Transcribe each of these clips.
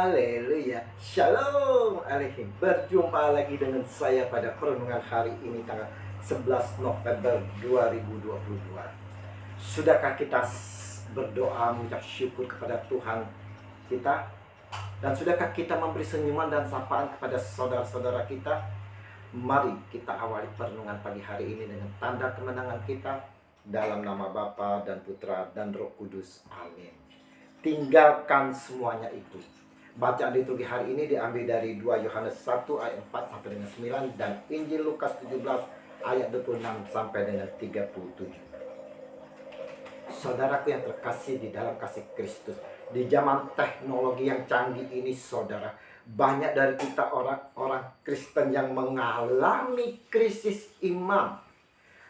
Haleluya. Shalom Aleihim. Berjumpa lagi dengan saya pada perenungan hari ini tanggal 11 November 2022. Sudahkah kita berdoa mengucap syukur kepada Tuhan kita? Dan sudahkah kita memberi senyuman dan sapaan kepada saudara-saudara kita? Mari kita awali perenungan pagi hari ini dengan tanda kemenangan kita dalam nama Bapa dan Putra dan Roh Kudus. Amin. Tinggalkan semuanya itu. Bacaan liturgi hari ini diambil dari 2 Yohanes 1 ayat 4 sampai dengan 9 dan Injil Lukas 17 ayat 26 sampai dengan 37. Saudaraku yang terkasih di dalam kasih Kristus, di zaman teknologi yang canggih ini, saudara, banyak dari kita orang-orang Kristen yang mengalami krisis iman.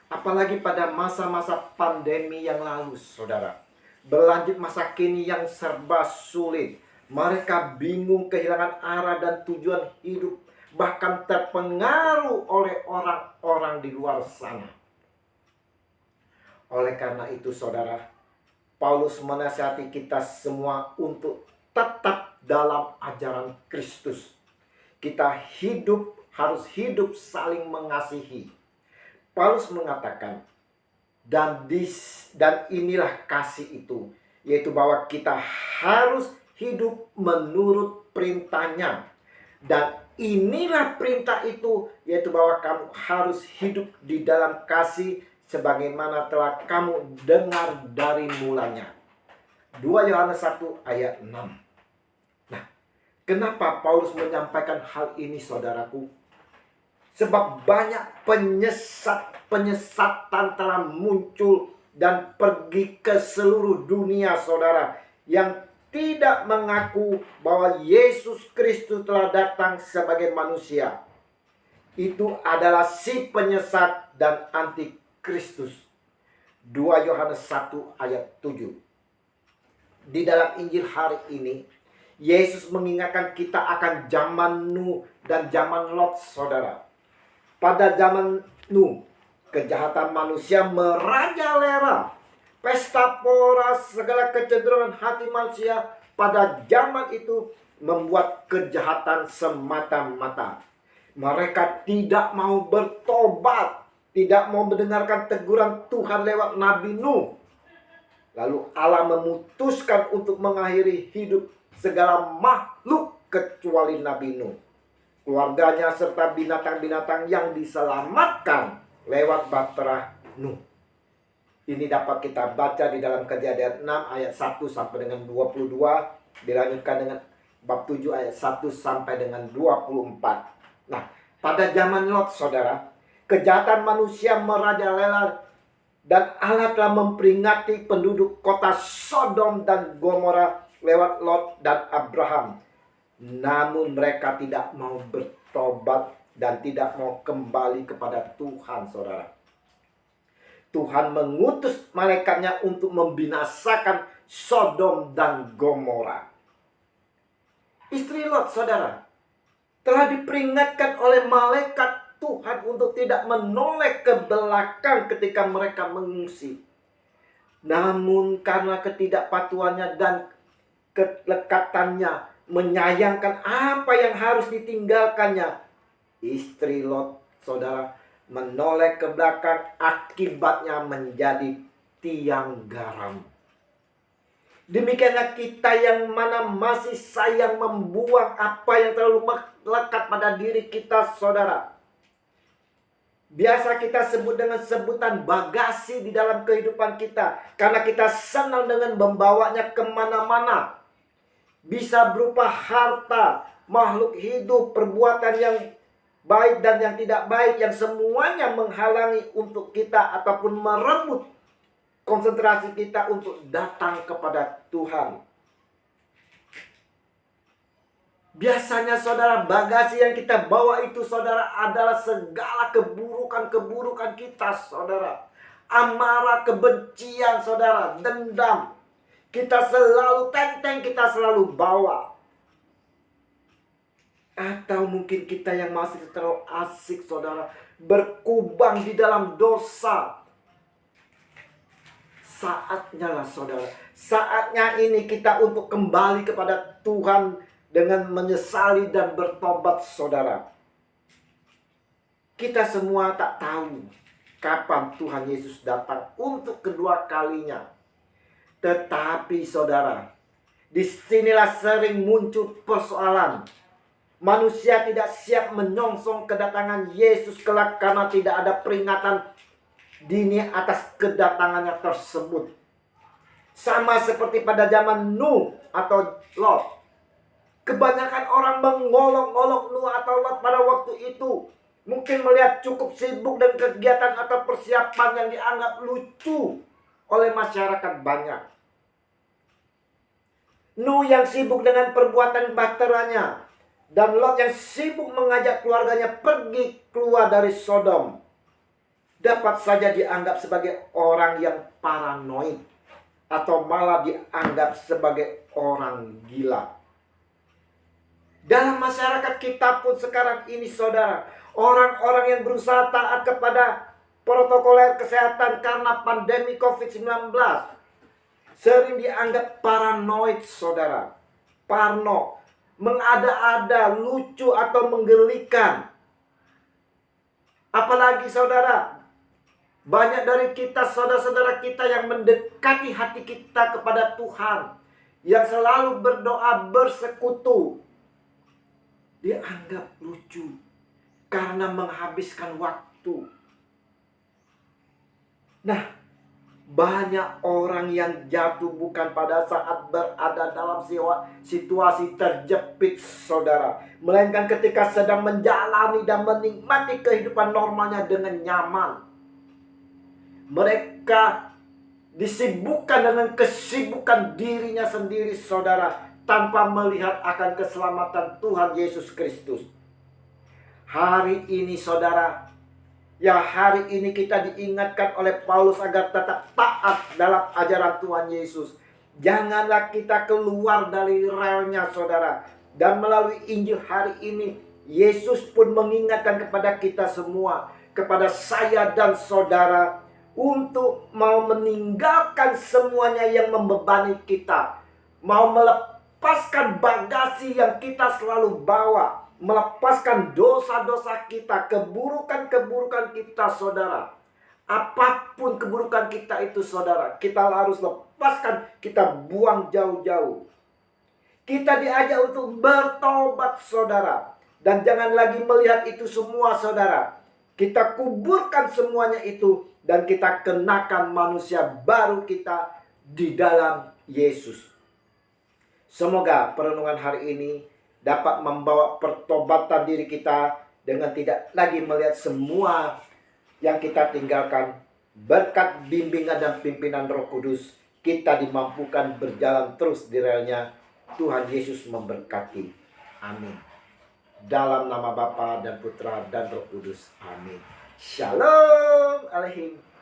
Apalagi pada masa-masa pandemi yang lalu, saudara. Berlanjut masa kini yang serba sulit. Mereka bingung, kehilangan arah dan tujuan hidup. Bahkan terpengaruh oleh orang-orang di luar sana. Oleh karena itu, saudara, Paulus menasihati kita semua untuk tetap dalam ajaran Kristus. Kita harus hidup saling mengasihi. Paulus mengatakan, dan inilah kasih itu, yaitu bahwa kita harus hidup menurut perintahnya. Dan inilah perintah itu, yaitu bahwa kamu harus hidup di dalam kasih sebagaimana telah kamu dengar dari mulanya. 2 Yohanes 1 ayat 6. Nah, kenapa Paulus menyampaikan hal ini, saudaraku? Sebab banyak penyesatan telah muncul dan pergi ke seluruh dunia, saudara, yang tidak mengaku bahwa Yesus Kristus telah datang sebagai manusia. Itu adalah si penyesat dan antikristus. 2 Yohanes 1 ayat 7. Di dalam Injil hari ini, Yesus mengingatkan kita akan zaman Nuh dan zaman Lot, saudara. Pada zaman Nuh, kejahatan manusia merajalela. Pesta pora, segala kecenderungan hati manusia pada zaman itu membuat kejahatan semata-mata. Mereka tidak mau bertobat, tidak mau mendengarkan teguran Tuhan lewat Nabi Nuh. Lalu Allah memutuskan untuk mengakhiri hidup segala makhluk kecuali Nabi Nuh, keluarganya serta binatang-binatang yang diselamatkan lewat bahtera Nuh. Ini dapat kita baca di dalam Kejadian 6 ayat 1 sampai dengan 22. Dilanjutkan dengan bab 7 ayat 1 sampai dengan 24. Nah, pada zaman Lot, saudara, kejahatan manusia merajalela dan Allah telah memperingati penduduk kota Sodom dan Gomora lewat Lot dan Abraham. Namun mereka tidak mau bertobat dan tidak mau kembali kepada Tuhan, saudara. Tuhan mengutus malaikatnya untuk membinasakan Sodom dan Gomora. Istri Lot, saudara, telah diperingatkan oleh malaikat Tuhan untuk tidak menoleh ke belakang ketika mereka mengungsi. Namun karena ketidakpatuhannya dan kelekatannya menyayangkan apa yang harus ditinggalkannya, istri Lot, saudara, menoleh ke belakang, akibatnya menjadi tiang garam. Demikianlah kita yang mana masih sayang membuang apa yang terlalu melekat pada diri kita, saudara. Biasa kita sebut dengan sebutan bagasi di dalam kehidupan kita, karena kita senang dengan membawanya kemana-mana. Bisa berupa harta, makhluk hidup, perbuatan yang baik dan yang tidak baik, yang semuanya menghalangi untuk kita ataupun merebut konsentrasi kita untuk datang kepada Tuhan. Biasanya, saudara, bagasi yang kita bawa itu, saudara, adalah segala keburukan-keburukan kita, saudara. Amarah, kebencian, saudara, dendam. Kita selalu tenteng, kita selalu bawa. Atau mungkin kita yang masih terlalu asik, saudara, berkubang di dalam dosa. Saatnya lah, saudara, saatnya ini kita untuk kembali kepada Tuhan dengan menyesali dan bertobat, saudara. Kita semua tak tahu kapan Tuhan Yesus datang untuk kedua kalinya. Tetapi saudara, disinilah sering muncul persoalan. Manusia tidak siap menyongsong kedatangan Yesus kelak karena tidak ada peringatan dini atas kedatangannya tersebut. Sama seperti pada zaman Nuh atau Lot. Kebanyakan orang mengolok-olok Nuh atau Lot pada waktu itu. Mungkin melihat cukup sibuk dan kegiatan atau persiapan yang dianggap lucu oleh masyarakat banyak. Nuh yang sibuk dengan perbuatan bahteranya, dan Lot yang sibuk mengajak keluarganya pergi keluar dari Sodom, dapat saja dianggap sebagai orang yang paranoid atau malah dianggap sebagai orang gila. Dalam masyarakat kita pun sekarang ini, saudara, orang-orang yang berusaha taat kepada protokoler kesehatan karena pandemi COVID-19 sering dianggap paranoid, saudara. Parno, mengada-ada, lucu atau menggelikan. Apalagi saudara, banyak dari kita, saudara-saudara kita yang mendekati hati kita kepada Tuhan, yang selalu berdoa bersekutu, dianggap lucu karena menghabiskan waktu. Nah, banyak orang yang jatuh bukan pada saat berada dalam situasi terjepit, saudara, melainkan ketika sedang menjalani dan menikmati kehidupan normalnya dengan nyaman. Mereka disibukkan dengan kesibukan dirinya sendiri, saudara, tanpa melihat akan keselamatan Tuhan Yesus Kristus. Hari ini, saudara, ya hari ini kita diingatkan oleh Paulus agar tetap taat dalam ajaran Tuhan Yesus. Janganlah kita keluar dari relnya, saudara. Dan melalui Injil hari ini, Yesus pun mengingatkan kepada kita semua, kepada saya dan saudara, untuk mau meninggalkan semuanya yang membebani kita. Mau melepaskan bagasi yang kita selalu bawa. Melepaskan dosa-dosa kita, keburukan-keburukan kita, saudara. Apapun keburukan kita itu, saudara, kita harus lepaskan, kita buang jauh-jauh. Kita diajak untuk bertobat, saudara. Dan jangan lagi melihat itu semua, saudara. Kita kuburkan semuanya itu dan kita kenakan manusia baru kita di dalam Yesus. Semoga perenungan hari ini dapat membawa pertobatan diri kita dengan tidak lagi melihat semua yang kita tinggalkan. Berkat bimbingan dan pimpinan Roh Kudus, kita dimampukan berjalan terus di relnya. Tuhan Yesus memberkati. Amin. Dalam nama Bapa dan Putra dan Roh Kudus. Amin. Shalom Aleichem.